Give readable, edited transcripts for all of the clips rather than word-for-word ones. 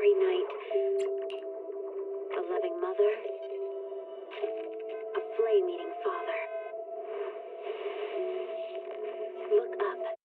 starry night. A loving mother, a flame-eating father. Look up.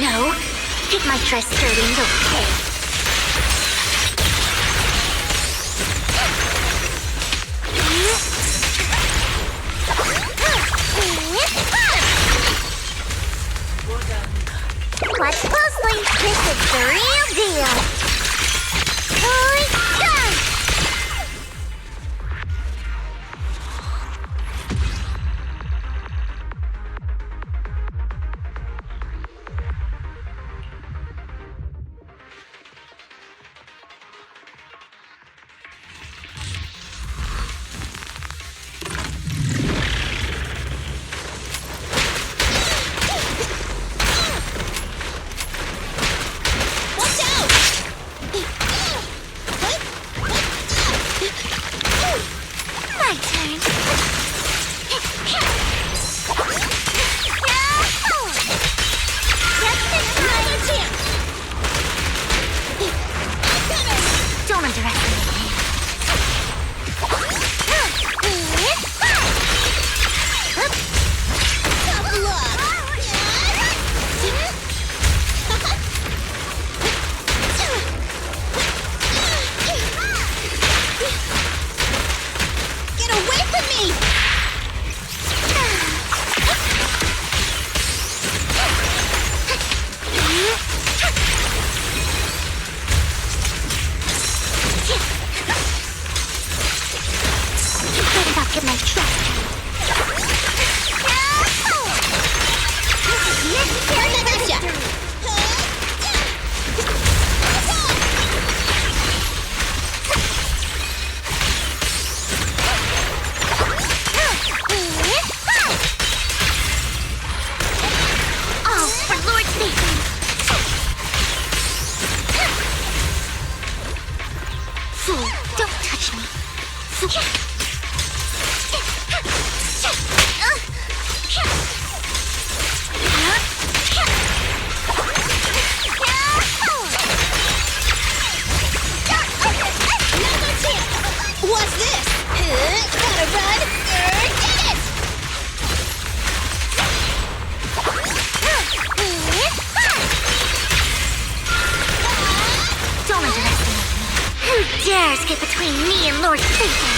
No, get my dress dirty and okay. Watch closely. This is the real deal. Lord Satan!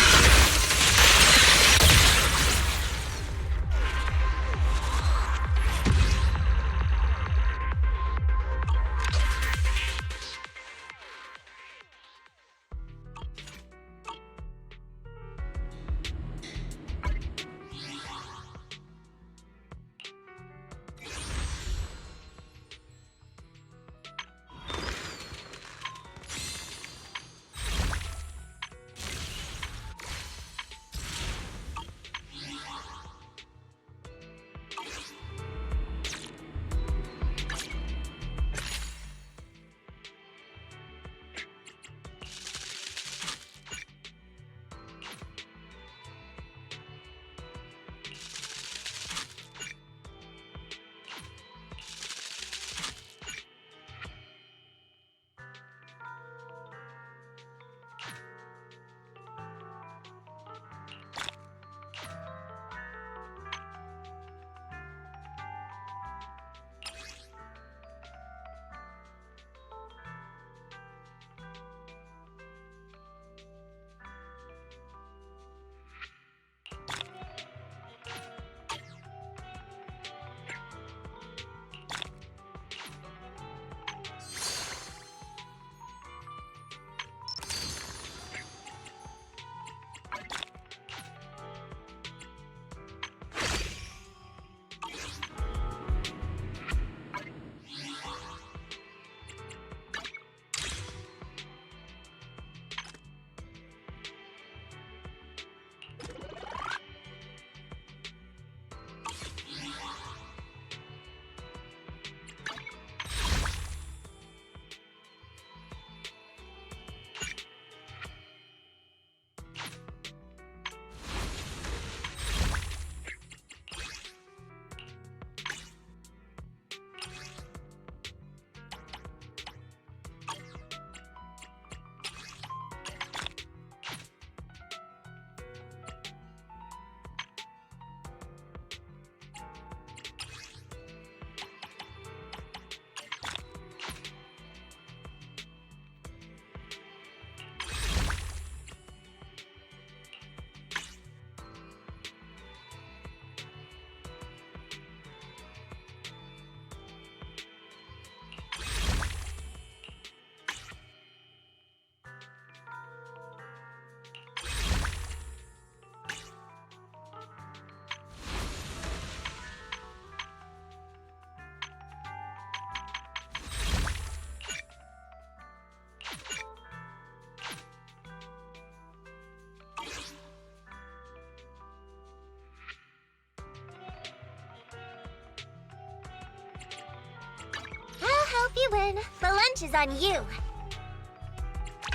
I'll help you win. The lunch is on you.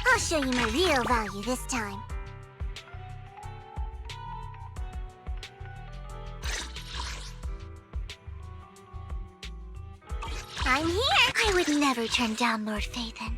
I'll show you my real value this time. I'm here. I would never turn down Lord Phaethon.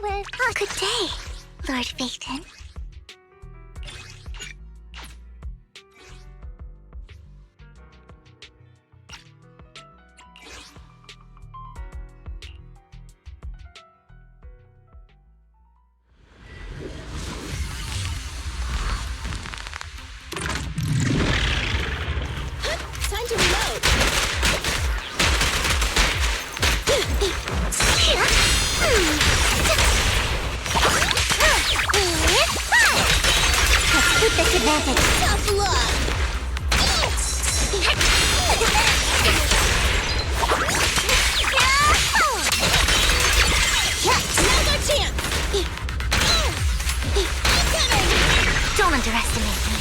with... Oh, good day, Lord Phaethon. Time to reload. Let's keep this advantage. Tough luck. Another chance. Don't underestimate me.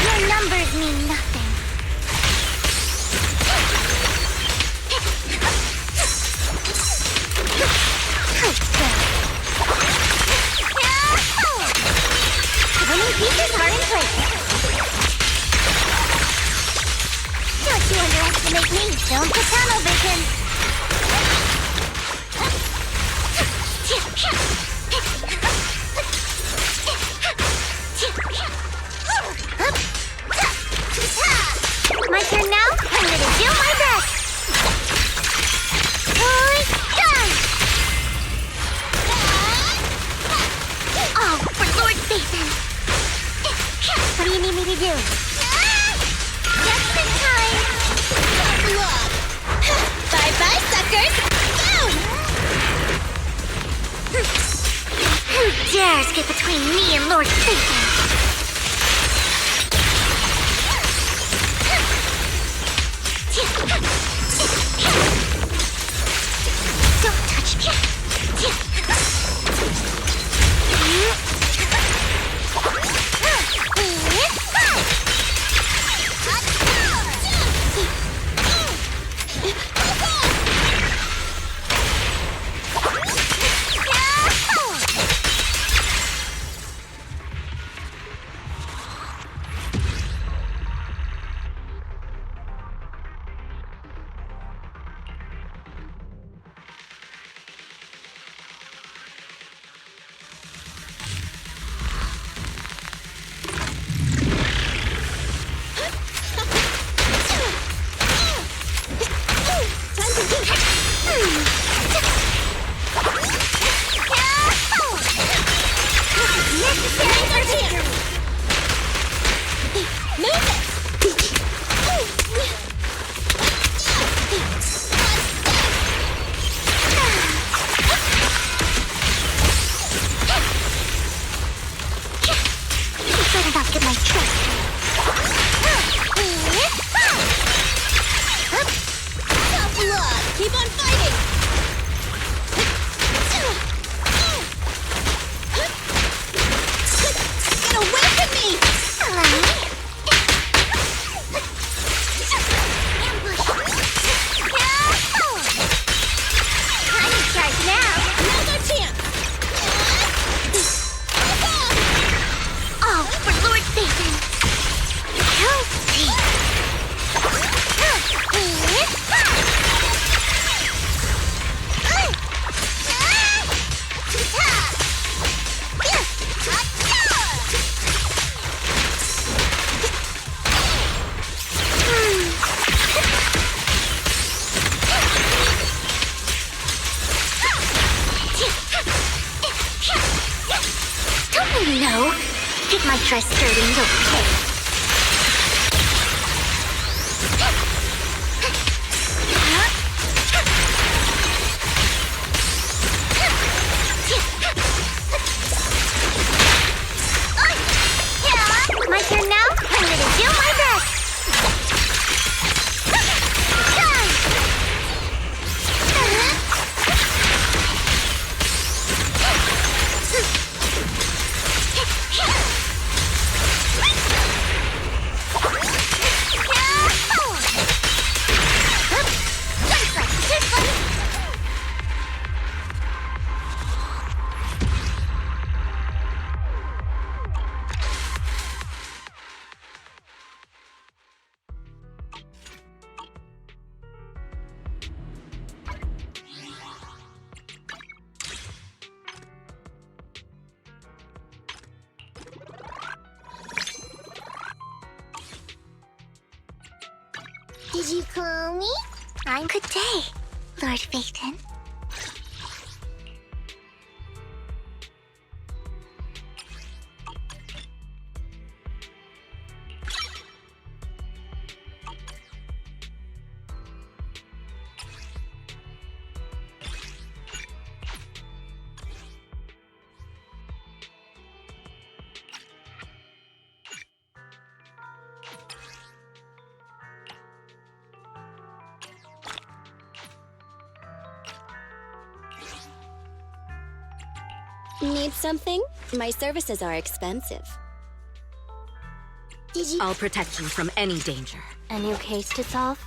Your numbers mean nothing. Winning pieces are in place. Don't you underestimate me. Don't get tunnel vision. My turn now. I'm gonna do my best. Done. Oh, for Lord Phaethon. What do you need me to do? Just in time. Tough luck. Bye-bye, suckers. Down. Who dares get between me and Lord Phaethon? Don't touch me. Better not get my trust. Tough luck. Keep on fighting. Get away from me. Ambush. I'm in charge now. Another chance. Oh, for Lord Phaethon. Help me. Don't you know? Get my dress dirty and you'll pay. My turn now. I'm gonna do my best. Done. Did you call me? I'm good day, Lord Phaeton. Need something? My services are expensive. Did you... I'll protect you from any danger. A new case to solve?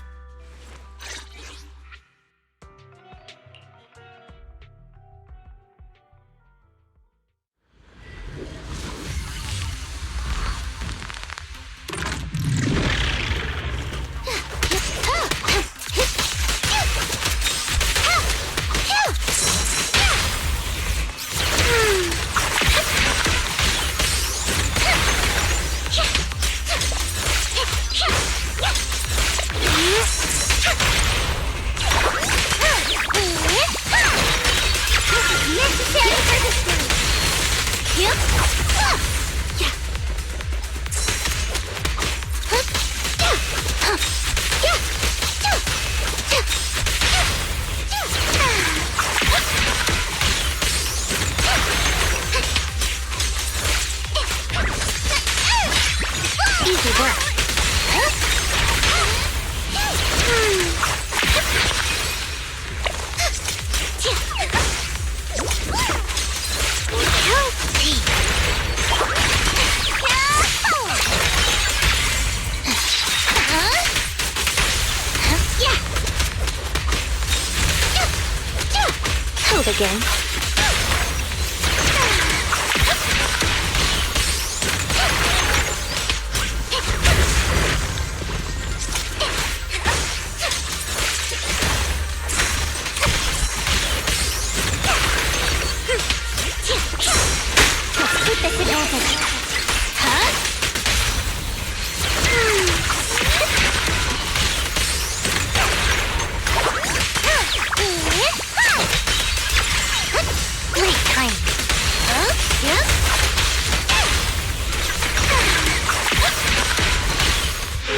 Again.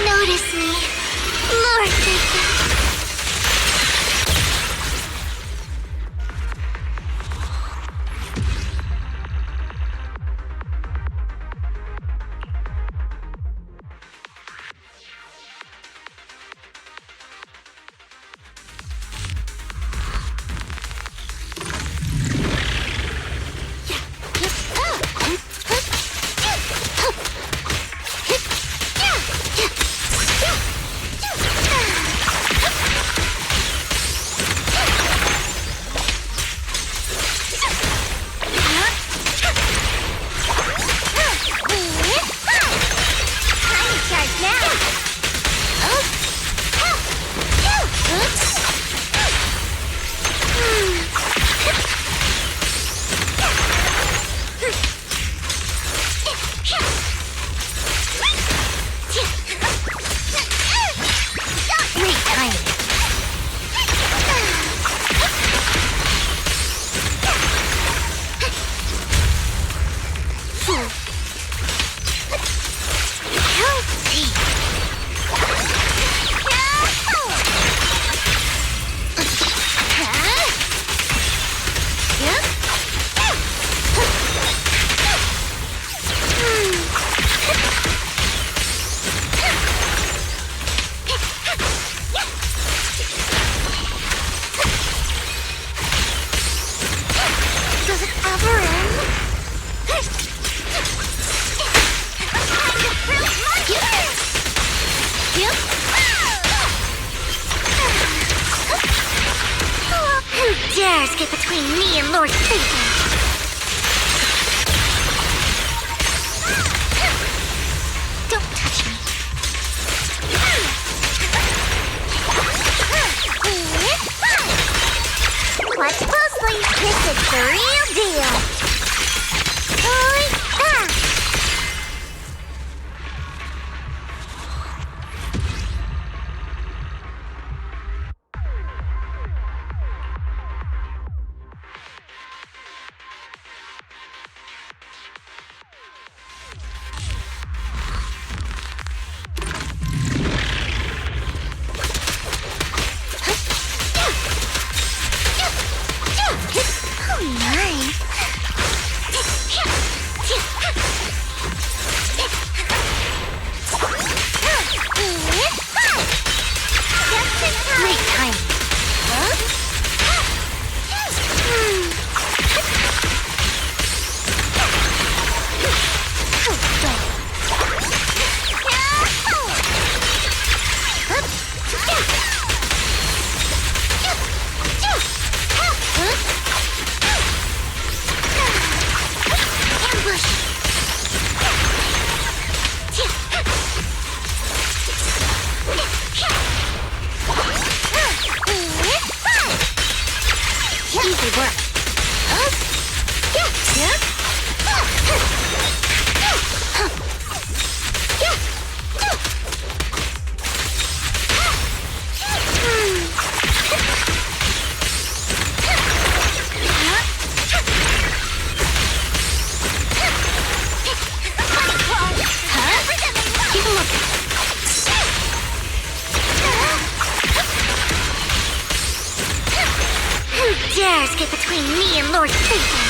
Notice me, Lord Phaeton. Who dares get between me and Lord Phaeton? Don't touch me. Watch closely. This is the real deal. Easy work. Keep a look. Who dares get between me and Lord Satan?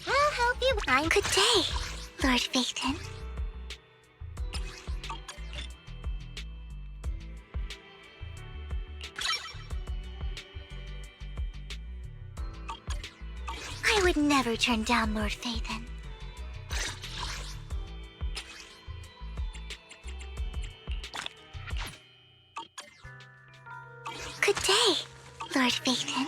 I'll help you. Good day, Lord Phaethon. I would never turn down Lord Phaethon. Good day, Lord Phaethon.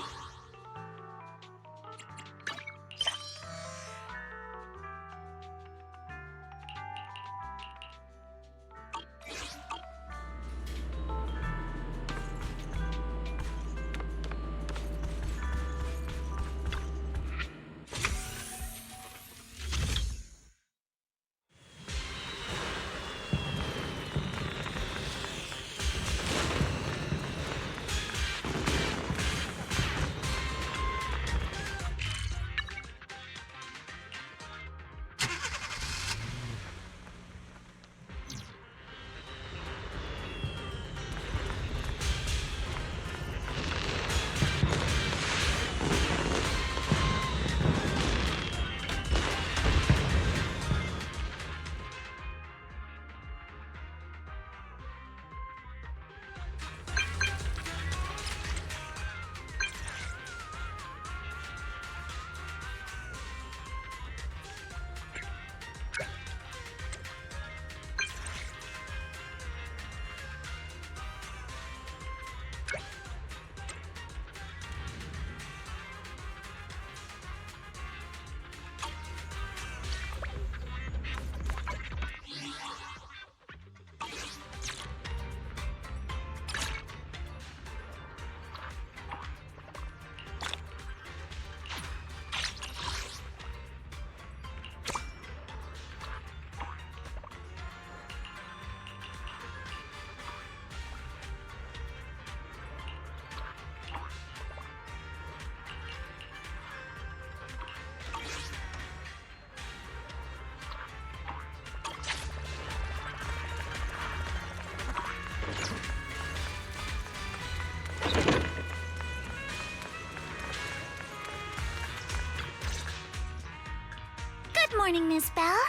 Good morning, Miss Bell.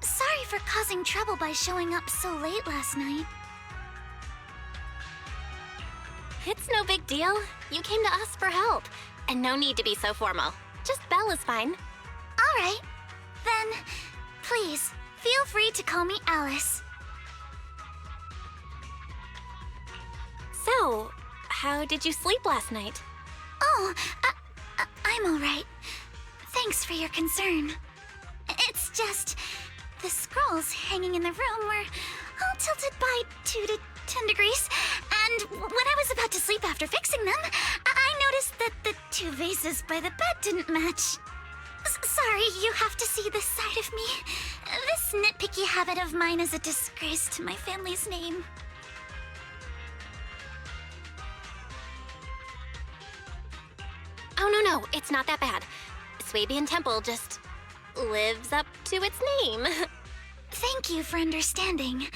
Sorry for causing trouble by showing up so late last night. It's no big deal. You came to us for help. And no need to be so formal. Just Belle is fine. All right. Then, please, feel free to call me Alice. So, how did you sleep last night? Oh, I'm all right. Thanks for your concern. It's just, the scrolls hanging in the room were all tilted by 2 to 10 degrees, and when I was about to sleep after fixing them, I noticed that the 2 vases by the bed didn't match. Sorry, you have to see this side of me. This nitpicky habit of mine is a disgrace to my family's name. Oh, no, it's not that bad. Swabian Temple just lives up to its name. Thank you for understanding.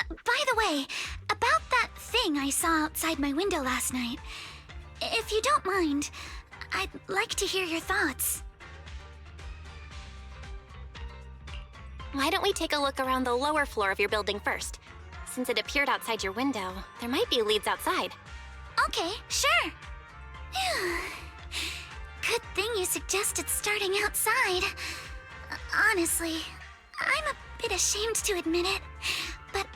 By the way, about that thing I saw outside my window last night, if you don't mind, I'd like to hear your thoughts. why don't we take a look around the lower floor of your building first? Since it appeared outside your window, there might be leads outside. Okay, sure. Good thing you suggested starting outside. Honestly, I'm a bit ashamed to admit it, but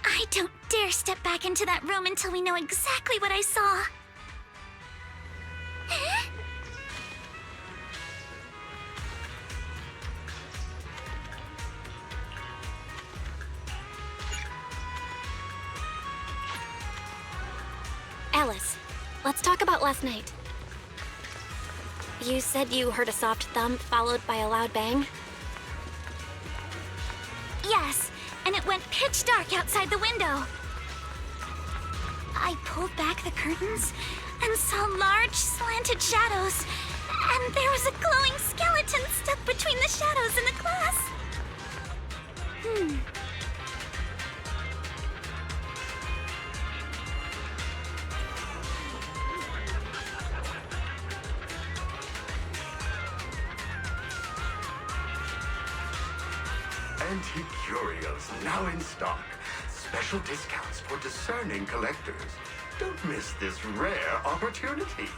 I don't dare step back into that room until we know exactly what I saw. Alice, let's talk about last night. You said you heard a soft thump followed by a loud bang? Yes, and it went pitch dark outside the window. I pulled back the curtains and saw large, slanted shadows, and there was a glowing skeleton stuck between the shadows and the glass. Antique-curios now in stock. Special discounts for discerning collectors. Don't miss this rare opportunity.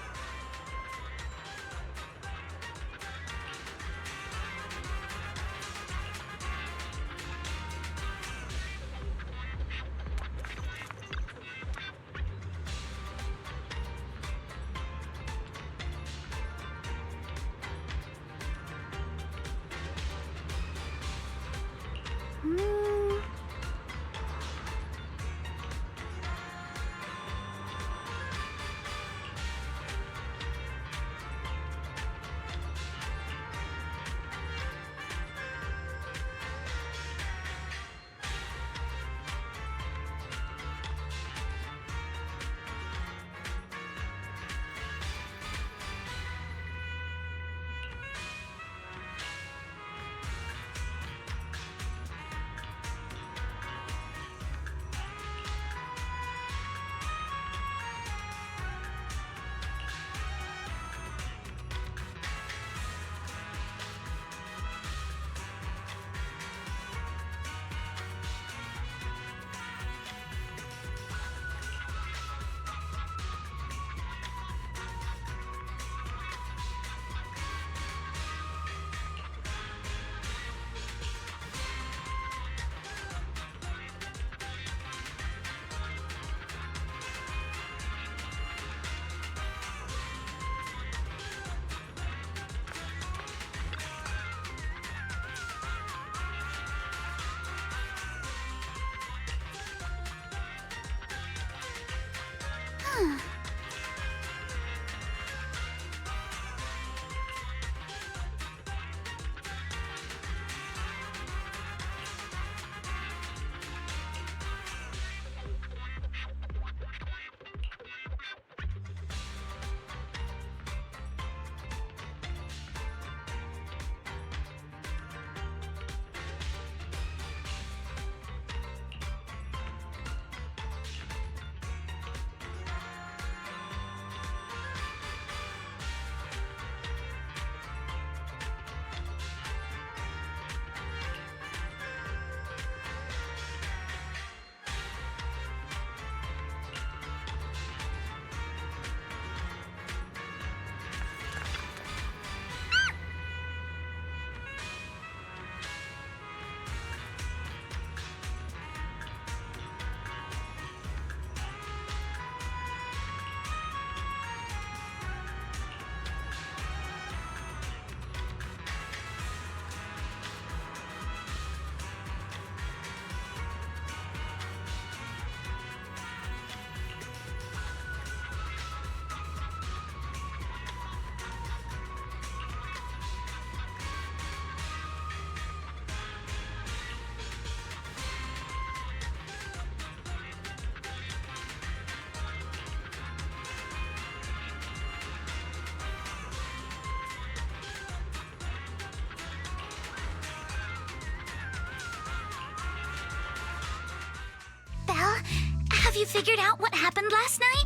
Have you figured out what happened last night?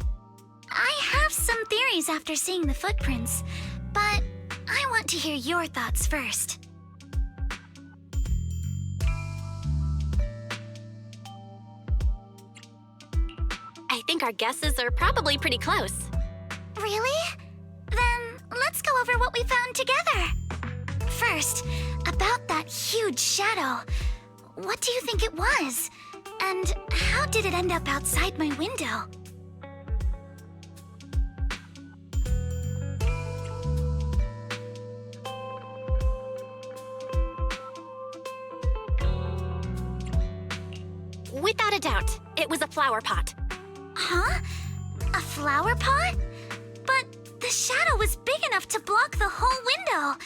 I have some theories after seeing the footprints, but I want to hear your thoughts first. think our guesses are probably pretty close. Really? Then let's go over what we found together. First, about that huge shadow. What do you think it was? And how did it end up outside my window? Without a doubt, it was a flower pot. Huh? A flower pot? But the shadow was big enough to block the whole window.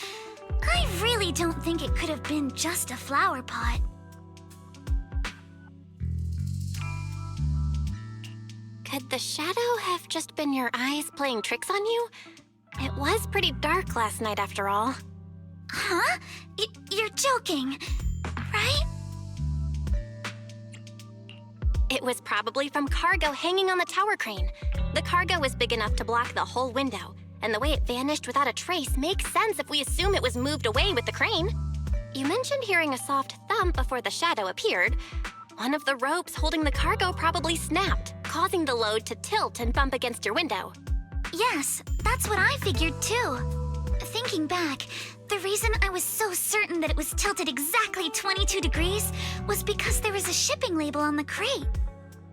I really don't think it could have been just a flower pot. Could the shadow have just been your eyes playing tricks on you? It was pretty dark last night after all. Huh? You're joking, right? It was probably from cargo hanging on the tower crane. The cargo was big enough to block the whole window, and the way it vanished without a trace makes sense if we assume it was moved away with the crane. You mentioned hearing a soft thump before the shadow appeared. One of the ropes holding the cargo probably snapped, causing the load to tilt and bump against your window. Yes, that's what I figured too. Thinking back, the reason I was so certain that it was tilted exactly 22 degrees was because there was a shipping label on the crate.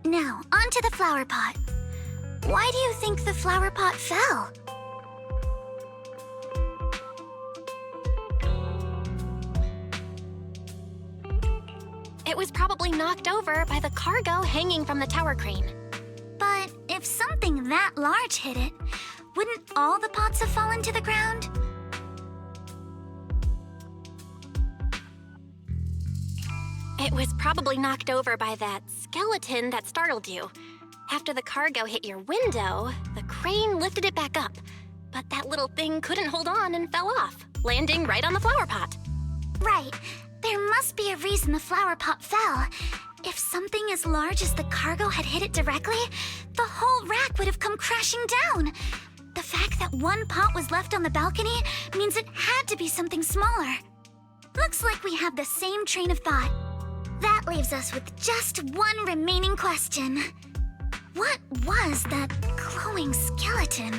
Now, onto the flower pot. Why do you think the flower pot fell? It was probably knocked over by the cargo hanging from the tower crane. But if something that large hit it, wouldn't all the pots have fallen to the ground? It was probably knocked over by that skeleton that startled you. After the cargo hit your window, the crane lifted it back up. But that little thing couldn't hold on and fell off, landing right on the flower pot. Right. There must be a reason the flower pot fell. If something as large as the cargo had hit it directly, the whole rack would have come crashing down. The fact that one pot was left on the balcony means it had to be something smaller. Looks like we have the same train of thought. That leaves us with just one remaining question. What was that glowing skeleton?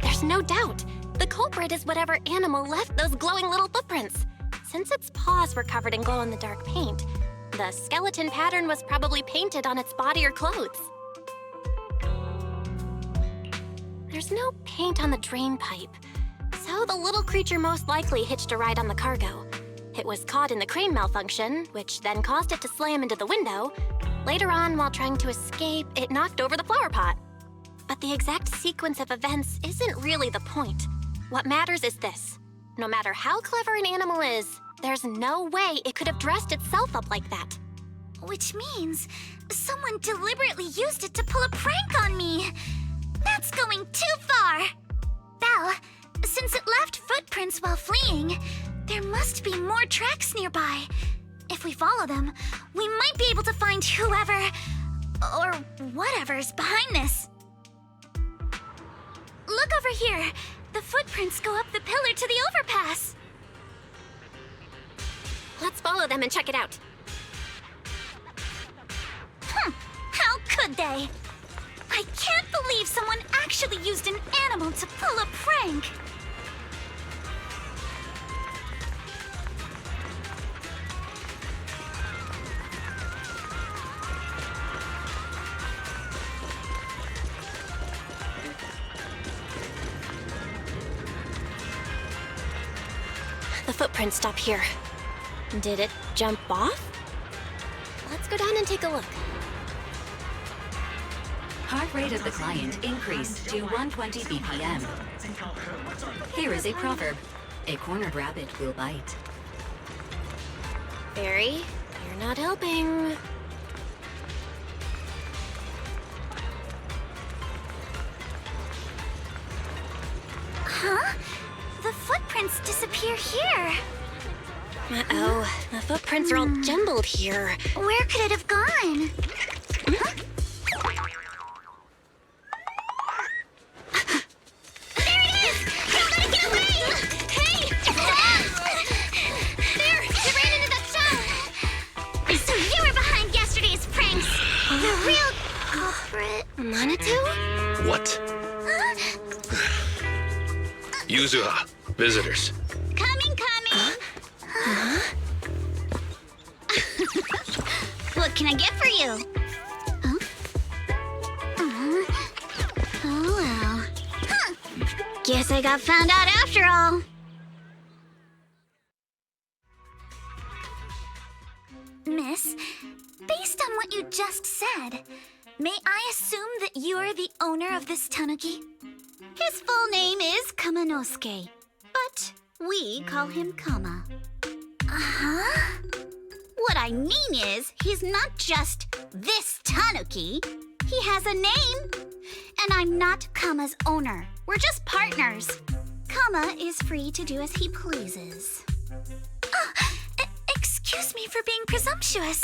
There's no doubt. The culprit is whatever animal left those glowing little footprints. Since its paws were covered in glow-in-the-dark paint, the skeleton pattern was probably painted on its body or clothes. There's no paint on the drain pipe, so the little creature most likely hitched a ride on the cargo. It was caught in the crane malfunction, which then caused it to slam into the window. Later on, while trying to escape, it knocked over the flower pot. But the exact sequence of events isn't really the point. What matters is this. No matter how clever an animal is, there's no way it could have dressed itself up like that. Which means someone deliberately used it to pull a prank on me. That's going too far. Belle, since it left footprints while fleeing, there must be more tracks nearby. If we follow them, we might be able to find whoever or whatever's behind this. Look over here. The footprints go up the pillar to the overpass. Let's follow them and check it out. How could they? I can't believe someone actually used an animal to pull a prank. The footprints stop here. Did it jump off? Let's go down and take a look. Heart rate of the client increased to 120 BPM. Here is a proverb. A cornered rabbit will bite. Barry, you're not helping. Huh? The footprints disappear here. Uh-oh, the footprints are all jumbled here. Where could it have gone? Huh? There it is! Don't let it get away! Hey! There! It ran into that shell! So you were behind Yuzuha, visitors. Coming, coming. What can I get for you? Huh? Oh, well. Huh. Guess I got found out after all. Miss, based on what you just said, may I assume that you're the owner of this tanuki? His full name is Kamanosuke, but we call him Kama. Uh-huh. What I mean is, he's not just this tanuki. He has a name. And I'm not Kama's owner. We're just partners. Kama is free to do as he pleases. Excuse me for being presumptuous.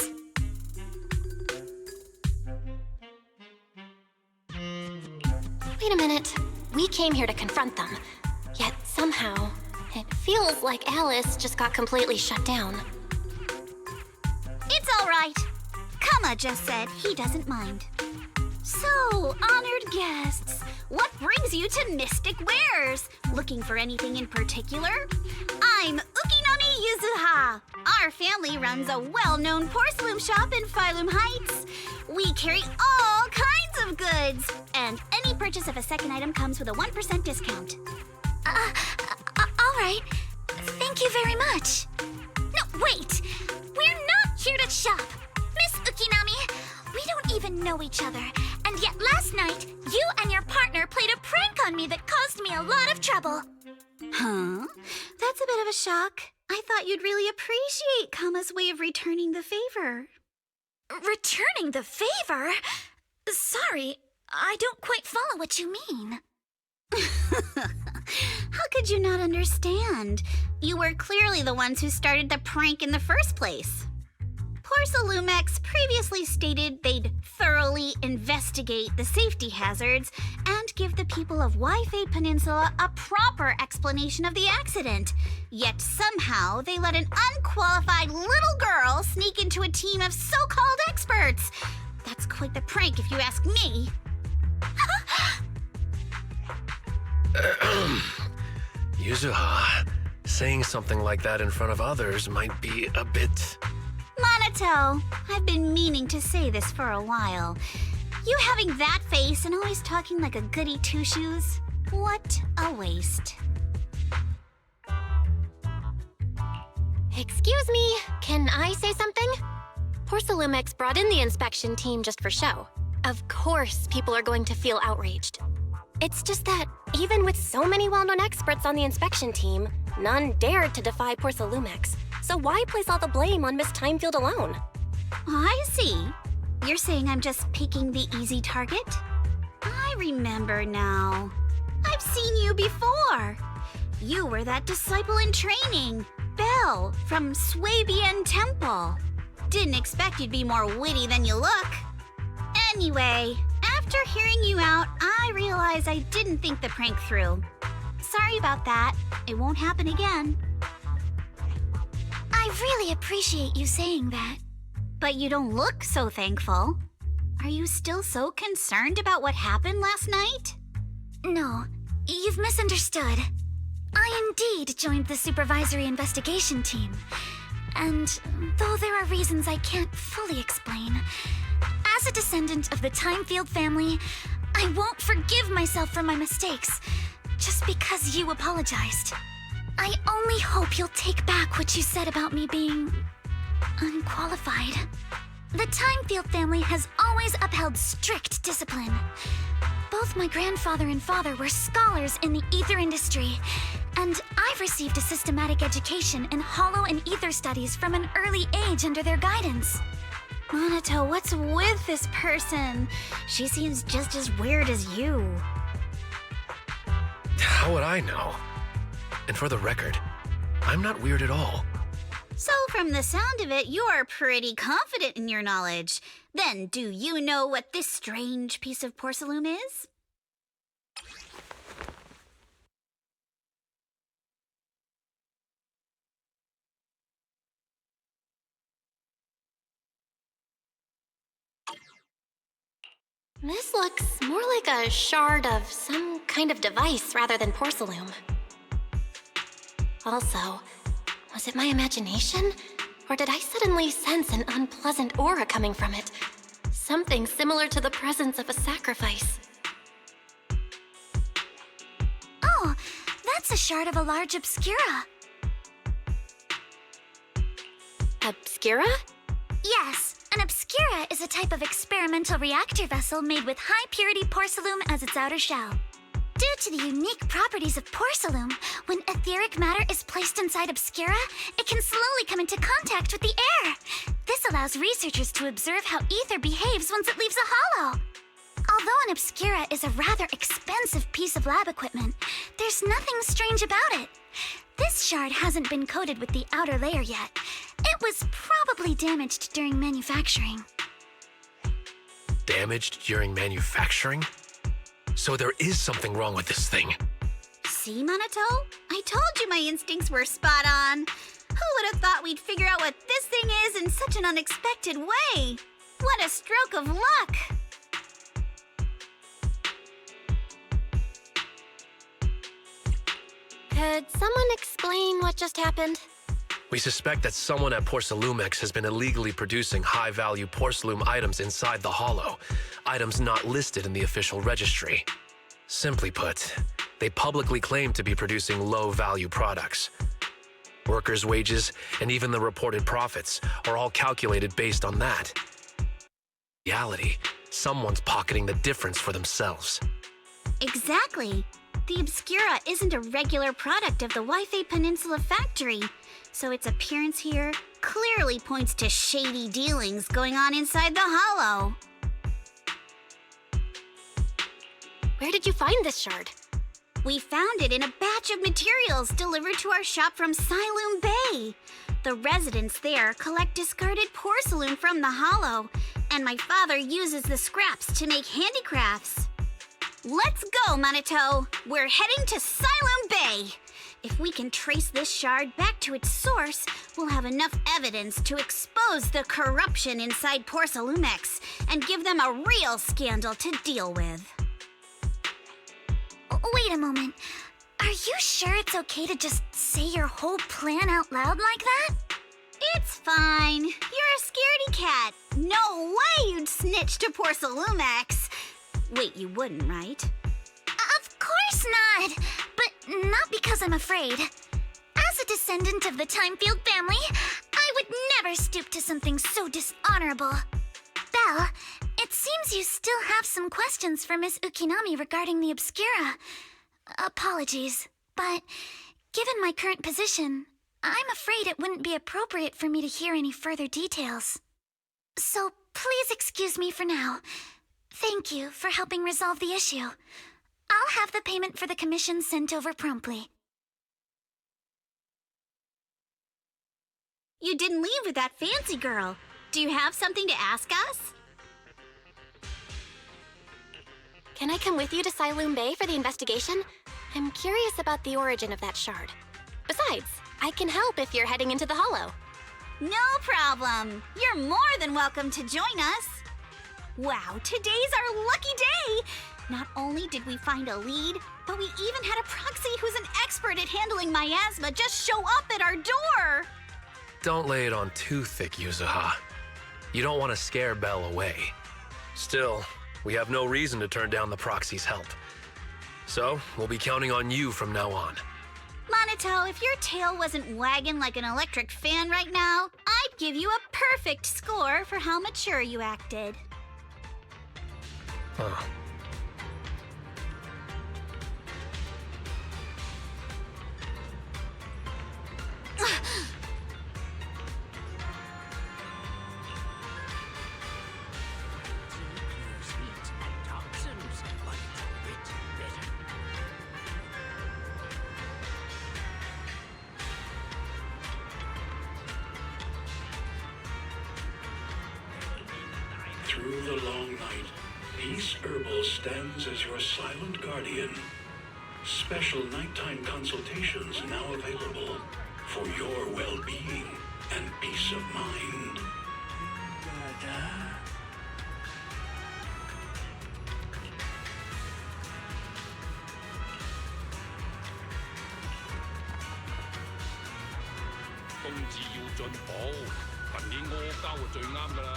Wait a minute. We came here to confront them. Yet somehow, it feels like Alice just got completely shut down. It's all right. Kama just said he doesn't mind. So, honored guests, what brings you to Mystic Wares? Looking for anything in particular? I'm Ukinami Yuzuha. Our family runs a well-known porcelain shop in Phylum Heights. We carry all kinds of goods, and any purchase of a second item comes with a 1% discount. All right. Thank you very much. No, wait! We're not here to shop! Miss Ukinami, we don't even know each other, and yet last night, you and your partner played a prank on me that caused me a lot of trouble. Huh? That's a bit of a shock. I thought you'd really appreciate Kama's way of returning the favor. Returning the favor? Sorry, I don't quite follow what you mean. How could you not understand? You were clearly the ones who started the prank in the first place. Porcelumex previously stated they'd thoroughly investigate the safety hazards and give the people of Waifei Peninsula a proper explanation of the accident. Yet somehow they let an unqualified little girl sneak into a team of so-called experts. That's quite the prank if you ask me. Yuzuha, saying something like that in front of others might be a bit... Monato, I've been meaning to say this for a while. You having that face and always talking like a goody two-shoes? What a waste. Excuse me, can I say something? Porcelumex brought in the inspection team just for show. Of course, people are going to feel outraged. It's just that, even with so many well-known experts on the inspection team, none dared to defy Porcelumex. So why place all the blame on Miss Timefield alone? I see. You're saying I'm just picking the easy target? I remember now. I've seen you before. You were that disciple in training, Belle, from Swabian Temple. Didn't expect you'd be more witty than you look. Anyway, after hearing you out, I realized I didn't think the prank through. Sorry about that. It won't happen again. I really appreciate you saying that. But you don't look so thankful. Are you still so concerned about what happened last night? No, you've misunderstood. I indeed joined the supervisory investigation team. And though there are reasons I can't fully explain, as a descendant of the Timefield family, I won't forgive myself for my mistakes just because you apologized. I only hope you'll take back what you said about me being unqualified. The Timefield family has always upheld strict discipline. Both my grandfather and father were scholars in the ether industry, and I've received a systematic education in hollow and ether studies from an early age under their guidance. Monato, what's with this person? She seems just as weird as you. How would I know? And for the record, I'm not weird at all. So from the sound of it, you're pretty confident in your knowledge. Then do you know what this strange piece of porcelain is? This looks more like a shard of some kind of device rather than porcelain. Also, was it my imagination? Or did I suddenly sense an unpleasant aura coming from it? Something similar to the presence of a sacrifice. Oh, that's a shard of a large obscura. Obscura? Yes, an obscura is a type of experimental reactor vessel made with high-purity porcelain as its outer shell. Due to the unique properties of porcelain, when etheric matter is placed inside obscura, it can slowly come into contact with the air. This allows researchers to observe how ether behaves once it leaves a hollow. Although an obscura is a rather expensive piece of lab equipment, there's nothing strange about it. This shard hasn't been coated with the outer layer yet. It was probably damaged during manufacturing. Damaged during manufacturing? So there is something wrong with this thing. See, Minato? I told you my instincts were spot on. Who would have thought we'd figure out what this thing is in such an unexpected way? What a stroke of luck! Could someone explain what just happened? We suspect that someone at Porcelumex has been illegally producing high-value porcelain items inside the hollow, items not listed in the official registry. Simply put, they publicly claim to be producing low-value products. Workers' wages and even the reported profits are all calculated based on that. In reality, someone's pocketing the difference for themselves. Exactly. The Obscura isn't a regular product of the Waifei Peninsula factory, so its appearance here clearly points to shady dealings going on inside the hollow. Where did you find this shard? We found it in a batch of materials delivered to our shop from Siloon Bay. The residents there collect discarded porcelain from the hollow, and my father uses the scraps to make handicrafts. Let's go, Minato! We're heading to Siloon Bay! If we can trace this shard back to its source, we'll have enough evidence to expose the corruption inside Porcelumex and give them a real scandal to deal with. Wait a moment. Are you sure it's okay to just say your whole plan out loud like that? It's fine. You're a scaredy cat. No way you'd snitch to Porcelumex. Wait, you wouldn't, right? Of course not! But not because I'm afraid. As a descendant of the Timefield family, I would never stoop to something so dishonorable. Belle, it seems you still have some questions for Miss Ukinami regarding the Obscura. Apologies, but given my current position, I'm afraid it wouldn't be appropriate for me to hear any further details. So please excuse me for now. Thank you for helping resolve the issue. I'll have the payment for the commission sent over promptly. You didn't leave with that fancy girl. Do you have something to ask us? Can I come with you to Siloon Bay for the investigation? I'm curious about the origin of that shard. Besides, I can help if you're heading into the hollow. No problem. You're more than welcome to join us. Wow, today's our lucky day! Not only did we find a lead, but we even had a proxy who's an expert at handling miasma just show up at our door! Don't lay it on too thick, Yuzuha. You don't want to scare Belle away. Still, we have no reason to turn down the proxy's help. So, we'll be counting on you from now on. Minato, if your tail wasn't wagging like an electric fan right now, I'd give you a perfect score for how mature you acted. Huh. Through the long night, Peace Herbal stands as your silent guardian. Special nighttime consultations now available for your well-being and peace of mind. 冬至要進補，近年阿膠就最啱㗎啦。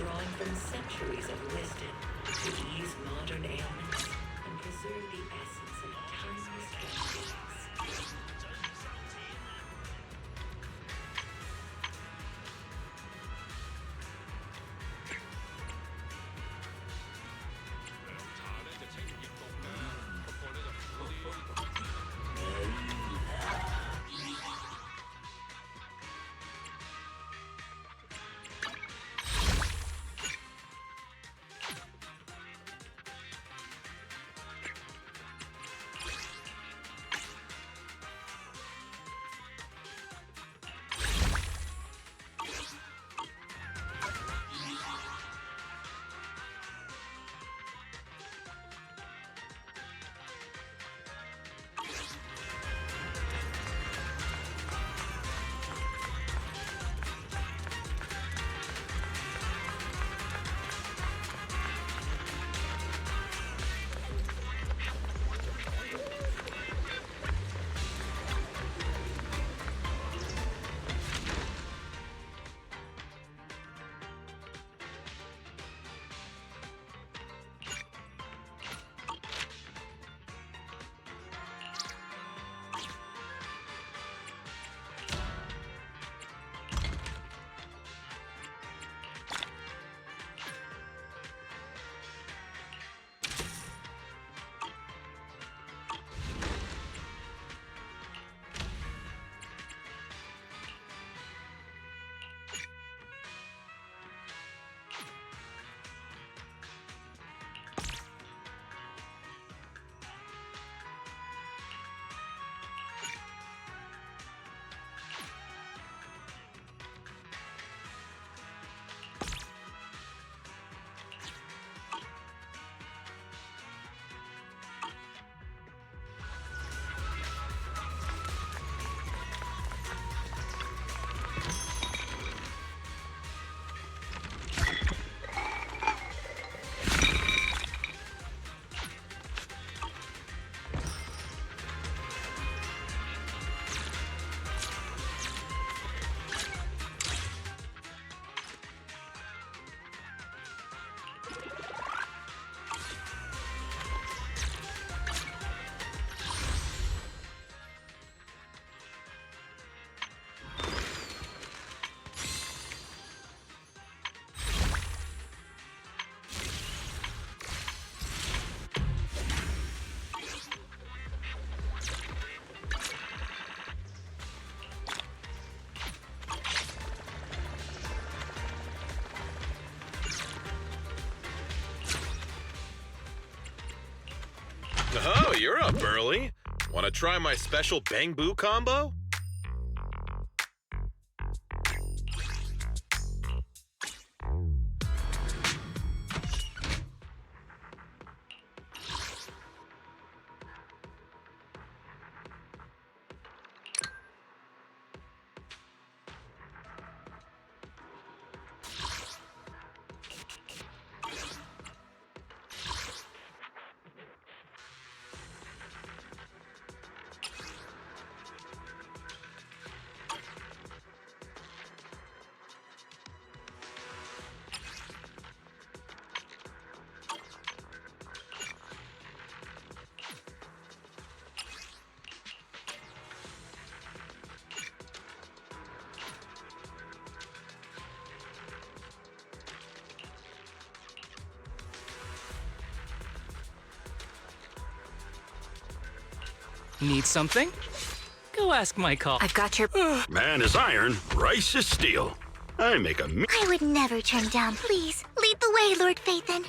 Drawn from centuries of wisdom to ease modern ailments and preserve the essence of timeless remedies. Oh, you're up early. Want to try my special Bang Boo combo? Need something? Go ask my call. I've got your... Man is iron, rice is steel. I make a I would never turn down. Please, lead the way, Lord Phaethon.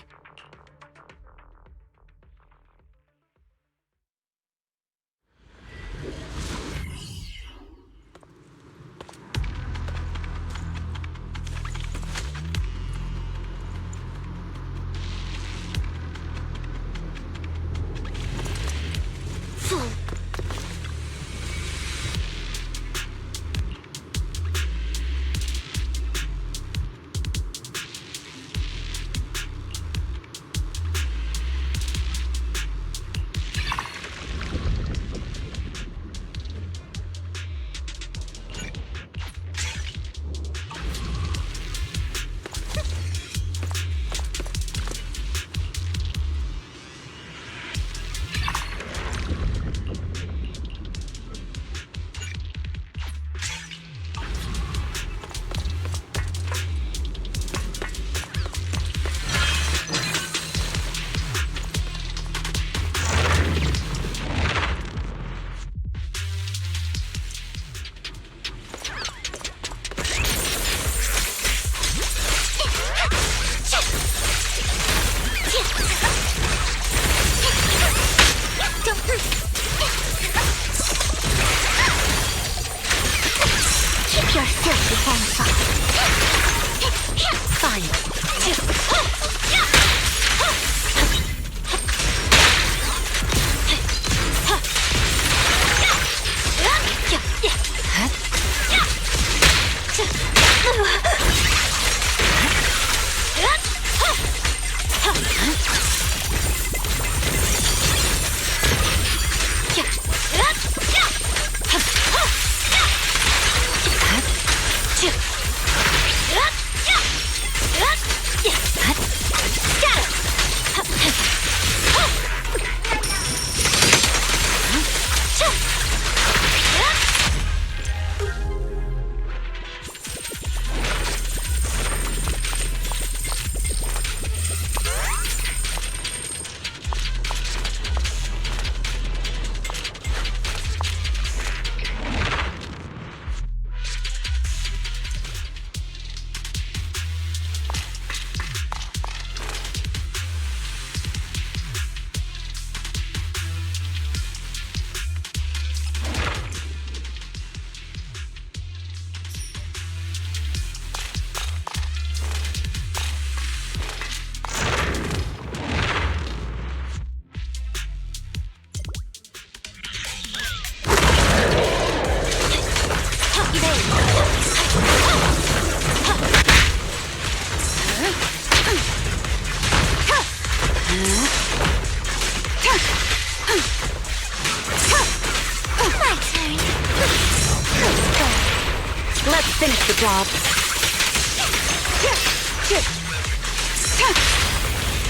Let's finish the job.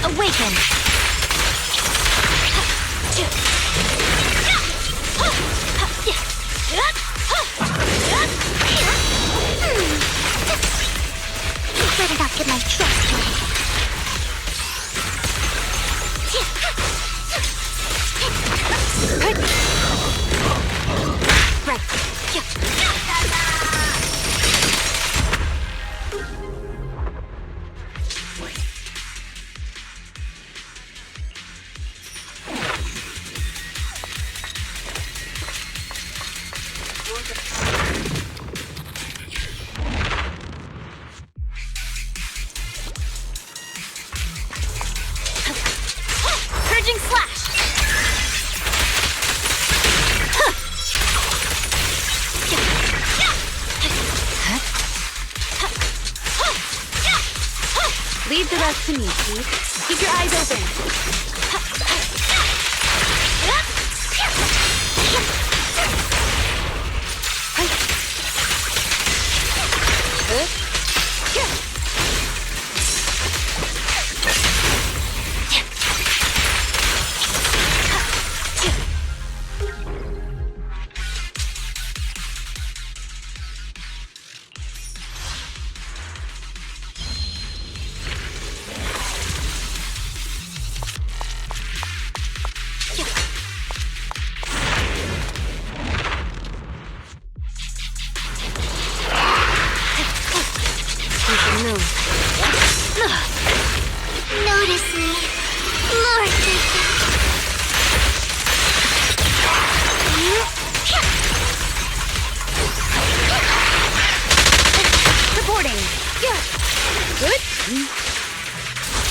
Awaken. You better not get my trust away. Purging slash. Leave the rest to me, Keith. Keep your eyes open.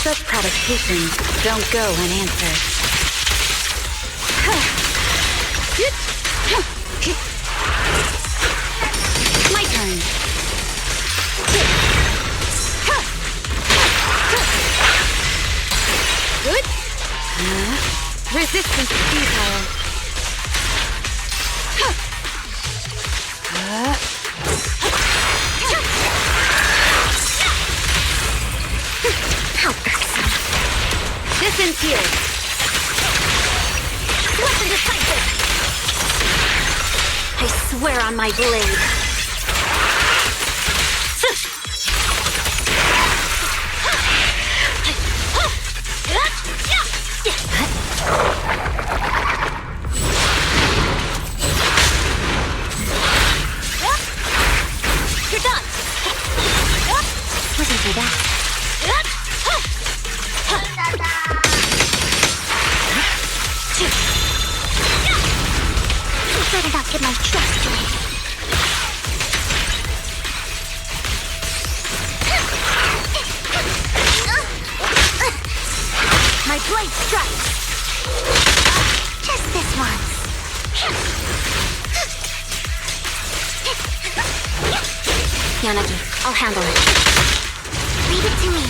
Such provocations don't go unanswered. My turn. Good. Resistance to futile. How irksome. Distance here. Weapon decisive. I swear on my blade. You're done. Listen to that. You better not get my trust away. My blade strikes. Just this once. Yanagi, I'll handle it. Leave it to me.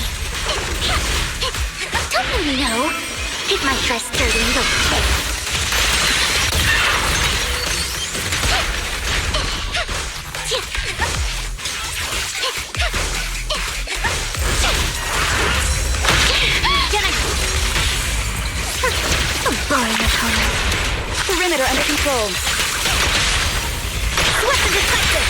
Don't really know. Keep my dress dirty and okay. A boring opponent. Perimeter under control. Weapon decisive.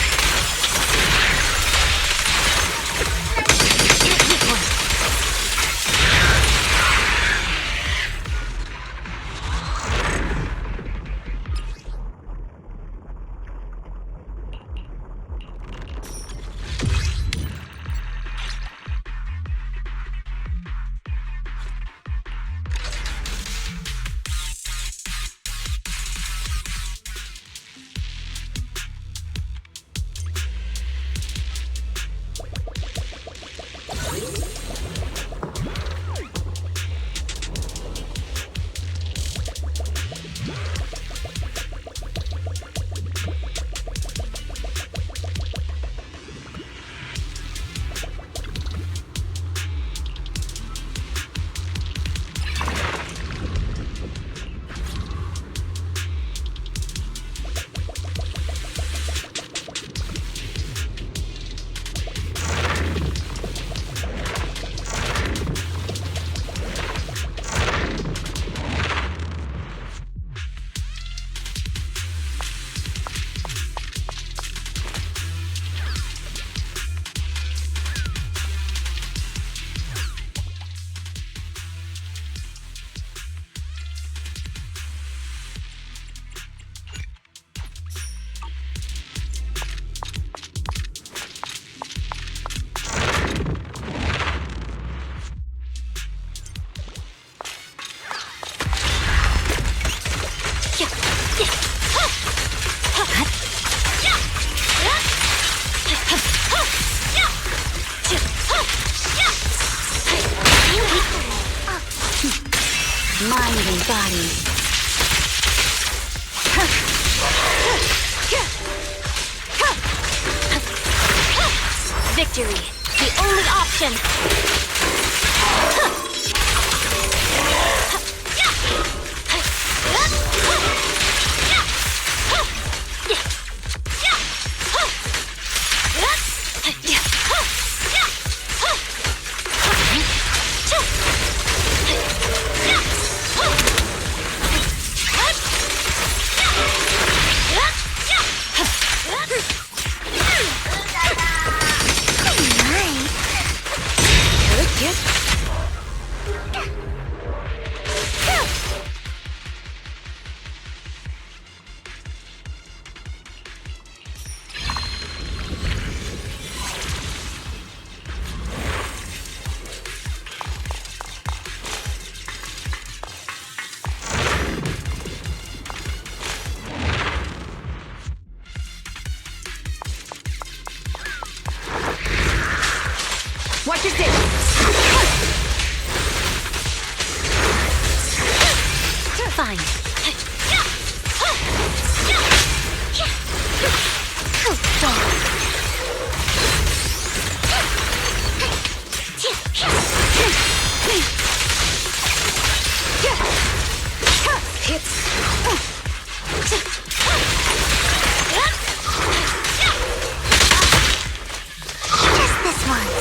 Mind and body. Victory, the only option. Watch your six. Fine. Just this once.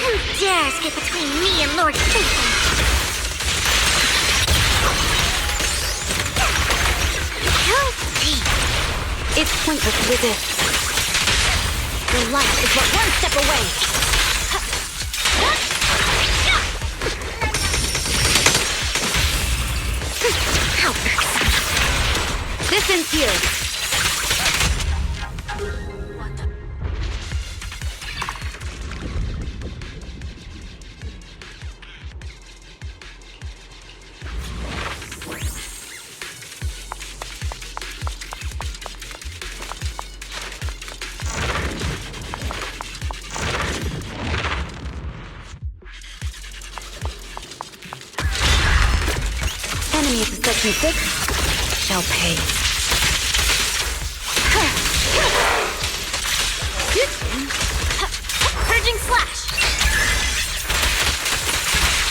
Who dares get between me and Lord Satan? It's pointless to resist. Your life is but one step away. How irksome. This ends here. Enemies of Section 6 shall pay. Purging slash.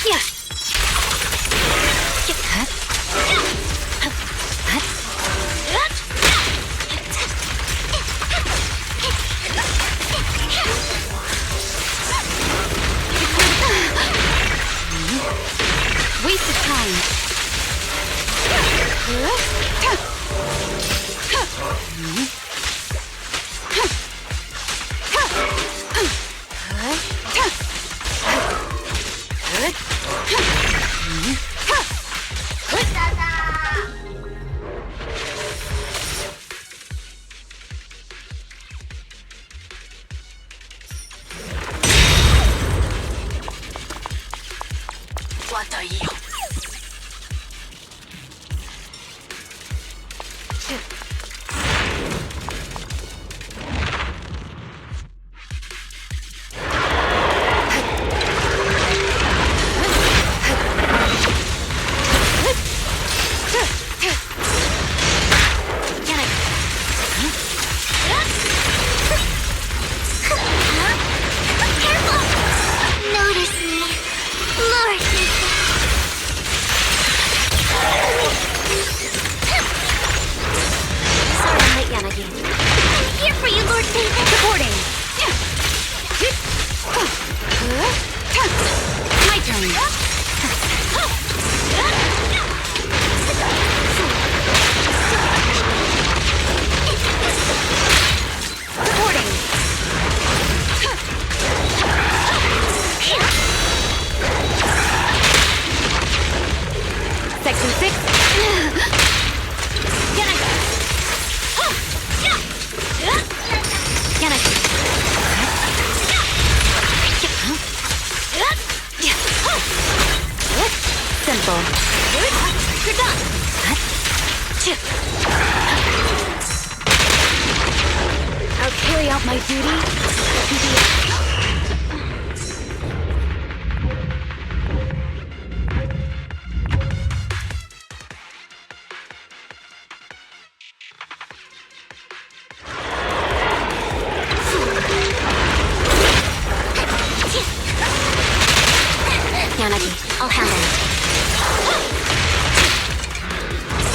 Yeah. Waste of time. Simple. You're done. I'll carry out my duty. Yanagi, I'll handle it.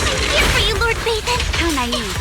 I'm here for you, Lord Bathan! How naive.